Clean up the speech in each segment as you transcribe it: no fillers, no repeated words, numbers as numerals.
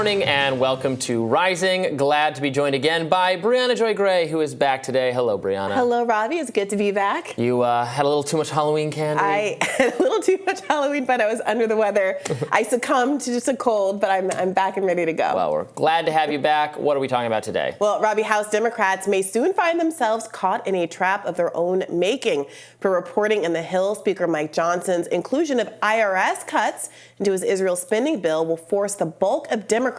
morning and welcome to Rising. Glad to be joined again by Briahna Joy Gray, who is back today. Hello, Briahna. Hello, Robby. It's good to be back. You had a little too much Halloween candy. I had a little too much Halloween, but I was under the weather. I succumbed to just a cold, but I'm back and ready to go. Well, we're glad to have you back. What are we talking about today? Well, Robby, House Democrats may soon find themselves caught in a trap of their own making. Per reporting in the Hill, Speaker Mike Johnson's inclusion of IRS cuts into his Israel spending bill will force the bulk of Democrats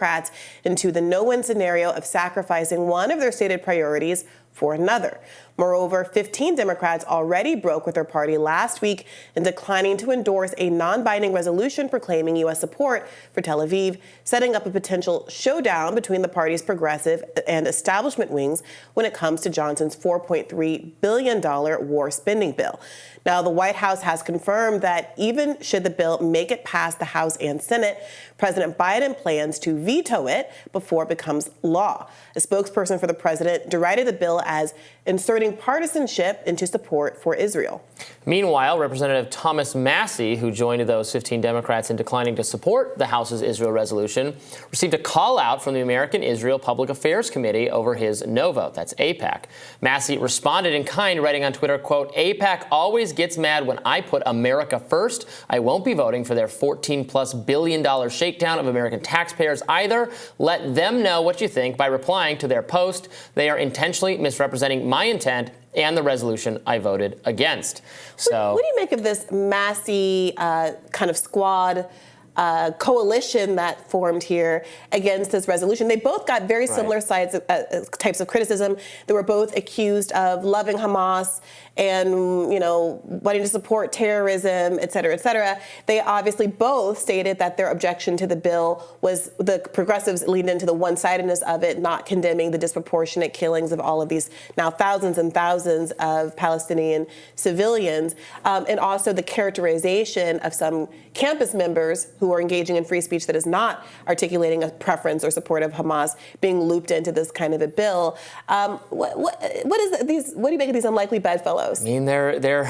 into the no-win scenario of sacrificing one of their stated priorities for another. Moreover, 15 Democrats already broke with their party last week in declining to endorse a non-binding resolution proclaiming U.S. support for Tel Aviv, setting up a potential showdown between the party's progressive and establishment wings when it comes to Johnson's $4.3 billion war spending bill. Now, the White House has confirmed that even should the bill make it past the House and Senate, President Biden plans to veto it before it becomes law. A spokesperson for the president derided the bill as inserting partisanship into support for Israel. Meanwhile, Representative Thomas Massie, who joined those 15 Democrats in declining to support the House's Israel resolution, received a call out from the American Israel Public Affairs Committee over his no vote. That's AIPAC. Massie responded in kind, writing on Twitter, quote, "AIPAC always gets mad when I put America first. I won't be voting for their $14+ billion shakedown of American taxpayers either. Let them know what you think by replying to their post. They are intentionally misrepresenting my intent and the resolution I voted against." So, what do you make of this Massie kind of squad coalition that formed here against this resolution? They both got very similar types of criticism. They were both accused of loving Hamas and, wanting to support terrorism, et cetera, et cetera. They obviously both stated that their objection to the bill was the progressives leaned into the one-sidedness of it, not condemning the disproportionate killings of all of these now thousands and thousands of Palestinian civilians, and also the characterization of some campus members who are engaging in free speech that is not articulating a preference or support of Hamas being looped into this kind of a bill. What do you make of these unlikely bedfellows? I mean, there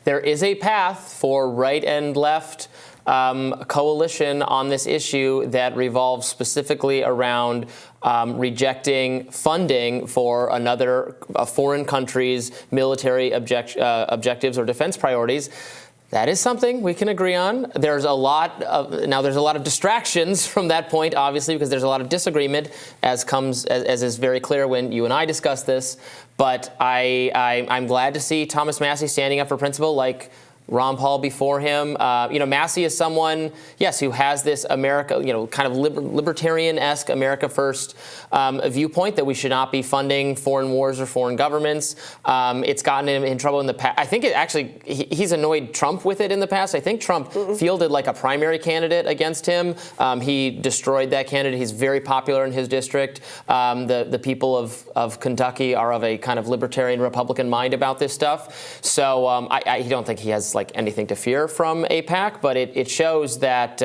is a path for right and left coalition on this issue that revolves specifically around rejecting funding for another foreign country's military objectives or defense priorities. That is something we can agree on. There's a lot of distractions from that point, obviously, because there's a lot of disagreement, as is very clear when you and I discuss this. But I'm glad to see Thomas Massie standing up for principle, like Ron Paul before him. Massie is someone, yes, who has this America, kind of libertarian-esque America first viewpoint that we should not be funding foreign wars or foreign governments. It's gotten him in trouble in the past. I think he's annoyed Trump with it in the past. I think Trump fielded like a primary candidate against him. He destroyed that candidate. He's very popular in his district. The people of Kentucky are of a kind of libertarian Republican mind about this stuff. So I don't think he has anything to fear from AIPAC, but it shows that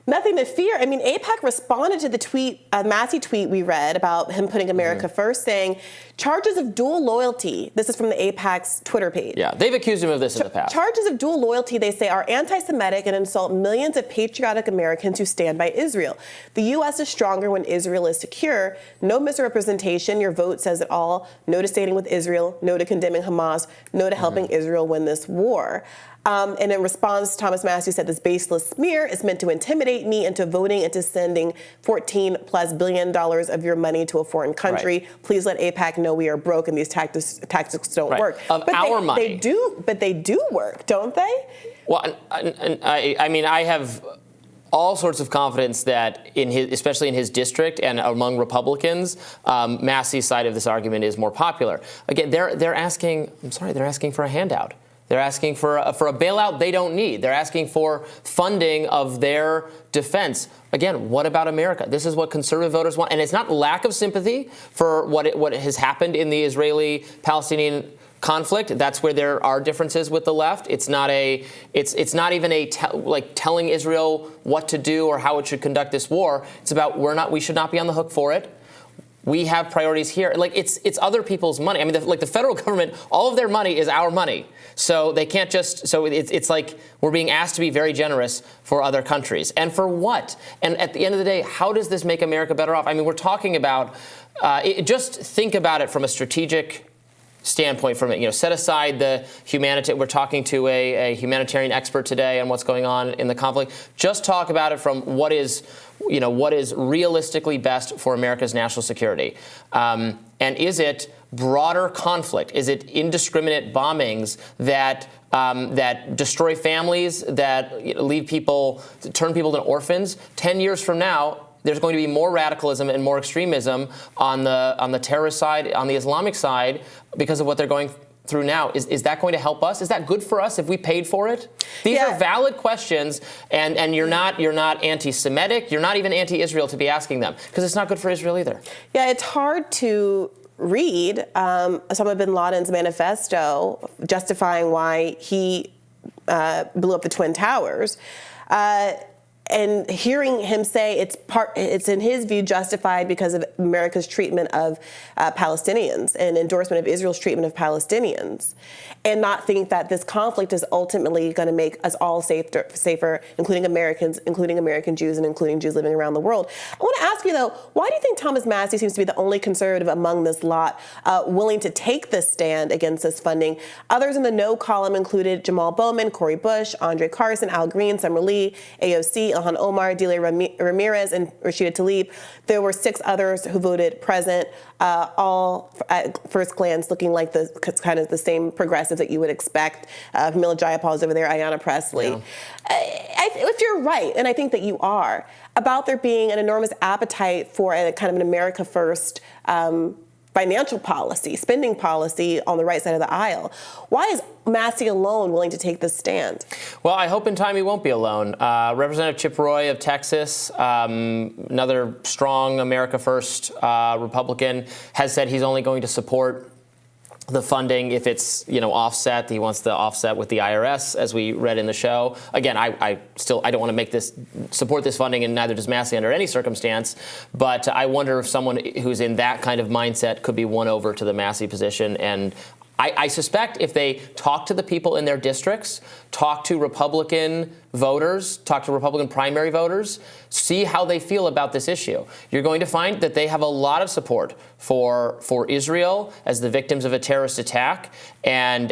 nothing to fear. I mean, AIPAC responded to the tweet, Massie tweet we read about him putting America first, saying charges of dual loyalty. This is from the AIPAC's Twitter page. Yeah, they've accused him of this in the past. Charges of dual loyalty, they say, are anti-Semitic and insult millions of patriotic Americans who stand by Israel. The U.S. is stronger when Israel is secure. No misrepresentation. Your vote says it all. No to standing with Israel. No to condemning Hamas. No to helping Israel win this war. And in response, Thomas Massie said this baseless smear is meant to intimidate me into voting and to sending $14+ billion of your money to a foreign country. Right. Please let AIPAC know we are broke and these tactics don't work. Of our money. They do work, don't they? Well, I mean, I have all sorts of confidence that especially in his district and among Republicans, Massie's side of this argument is more popular. Again, they're asking for a handout. They're asking for a bailout they don't need. They're asking for funding of their defense. Again, what about America? This is what conservative voters want. And it's not lack of sympathy for what has happened in the Israeli-Palestinian conflict. That's where there are differences with the left. It's not even telling Israel what to do or how it should conduct this war. It's about we should not be on the hook for it. we have priorities here. Like, it's other people's money. I mean, the federal government, all of their money is our money. So they can't just, so it's like we're being asked to be very generous for other countries. And for what? And at the end of the day, how does this make America better off? I mean, we're talking about, just think about it from a strategic standpoint from it. Set aside the humanitarian. We're talking to a humanitarian expert today on what's going on in the conflict. Just talk about it from what is realistically best for America's national security. And is it broader conflict? Is it indiscriminate bombings that destroy families, that turn people into orphans? 10 years from now, there's going to be more radicalism and more extremism on the terrorist side, on the Islamic side, because of what they're going through now. Is that going to help us? Is that good for us if we paid for it? These are valid questions, and you're not anti-Semitic, you're not even anti-Israel to be asking them, because it's not good for Israel either. Yeah, it's hard to read Osama bin Laden's manifesto justifying why he blew up the Twin Towers. And hearing him say it's in his view justified because of America's treatment of Palestinians and endorsement of Israel's treatment of Palestinians, and not think that this conflict is ultimately going to make us all safer, including Americans, including American Jews, and including Jews living around the world. I want to ask you, though, why do you think Thomas Massie seems to be the only conservative among this lot willing to take this stand against this funding? Others in the no column included Jamal Bowman, Cori Bush, Andre Carson, Al Green, Summer Lee, AOC, Ilhan Omar, Delia Ramirez, and Rashida Tlaib. There were 6 others who voted present, all at first glance looking like kind of the same progressives that you would expect. Camila Jayapal is over there, Ayanna Pressley. Yeah. If you're right, and I think that you are, about there being an enormous appetite for a kind of an America First financial policy, spending policy on the right side of the aisle, why is Massie alone willing to take this stand? Well, I hope in time he won't be alone. Representative Chip Roy of Texas, another strong America First Republican, has said he's only going to support the funding if it's offset. He wants the offset with the IRS, as we read in the show. Again, I don't want to support this funding, and neither does Massie under any circumstance. But I wonder if someone who's in that kind of mindset could be won over to the Massie position. And I suspect if they talk to the people in their districts, talk to Republican voters, talk to Republican primary voters, see how they feel about this issue, you're going to find that they have a lot of support for Israel as the victims of a terrorist attack, and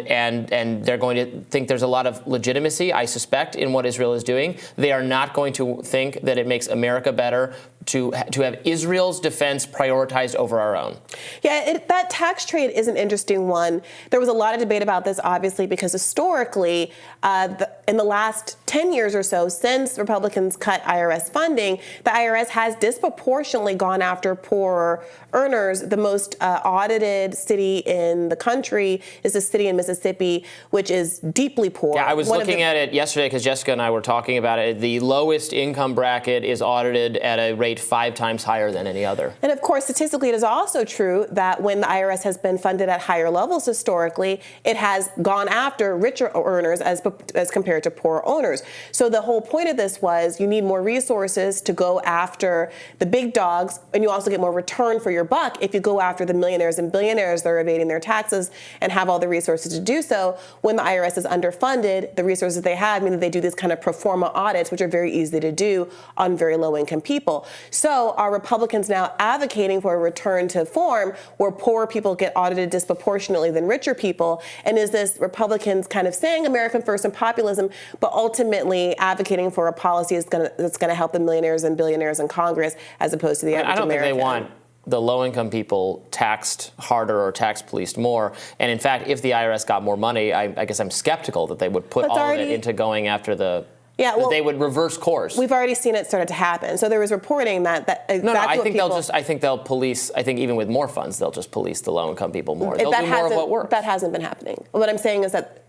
they're going to think there's a lot of legitimacy, I suspect, in what Israel is doing. They are not going to think that it makes America better to have Israel's defense prioritized over our own. Yeah, that tax trade is an interesting one. There was a lot of debate about this, obviously, because historically, in the last 10 years or so, since Republicans cut IRS funding, the IRS has disproportionately gone after poorer earners. The most audited city in the country is a city in Mississippi, which is deeply poor. Yeah, I was looking at it yesterday because Jessica and I were talking about it. The lowest income bracket is audited at a rate 5 times higher than any other. And of course, statistically, it is also true that when the IRS has been funded at higher levels historically, it has gone after richer earners as compared to poor owners. So the whole point of this was you need more resources to go after the big dogs, and you also get more return for your buck if you go after the millionaires and billionaires that are evading their taxes and have all the resources to do so. When the IRS is underfunded, the resources they have mean that they do these kind of pro forma audits, which are very easy to do on very low-income people. So are Republicans now advocating for a return to form where poor people get audited disproportionately than richer people? And is this Republicans kind of saying American first and populism, but ultimately advocating for a policy that's going to help the millionaires and billionaires in Congress as opposed to the average American? I don't think they want the low-income people taxed harder or tax policed more. And in fact, if the IRS got more money, I guess I'm skeptical that they would put all of it into going after the... Yeah, well, they would reverse course. We've already seen it started to happen. So there was reporting that exactly I think they'll police. I think even with more funds, they'll just police the low-income people more. They'll do more of what works. That hasn't been happening. What I'm saying is that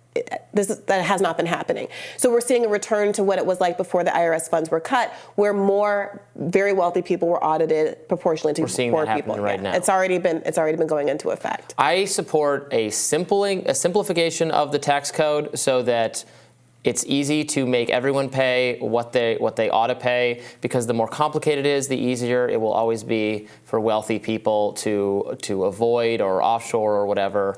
that has not been happening. So we're seeing a return to what it was like before the IRS funds were cut, where more very wealthy people were audited proportionally to poor people. We're seeing that happening right now. It's already been going into effect. I support a simplification of the tax code so that It's easy to make everyone pay what they ought to pay, because the more complicated it is, the easier it will always be for wealthy people to avoid or offshore or whatever.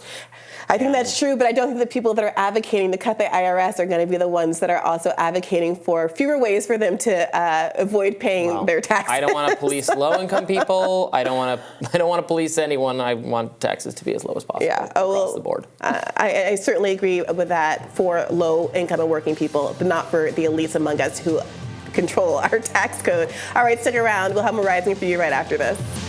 I think that's true, but I don't think the people that are advocating to cut the IRS are going to be the ones that are also advocating for fewer ways for them to avoid paying their taxes. I don't want to police low-income people. I don't want to police anyone. I want taxes to be as low as possible across the board. I certainly agree with that for low-income and working people, but not for the elites among us who control our tax code. All right, stick around. We'll have more Rising for you right after this.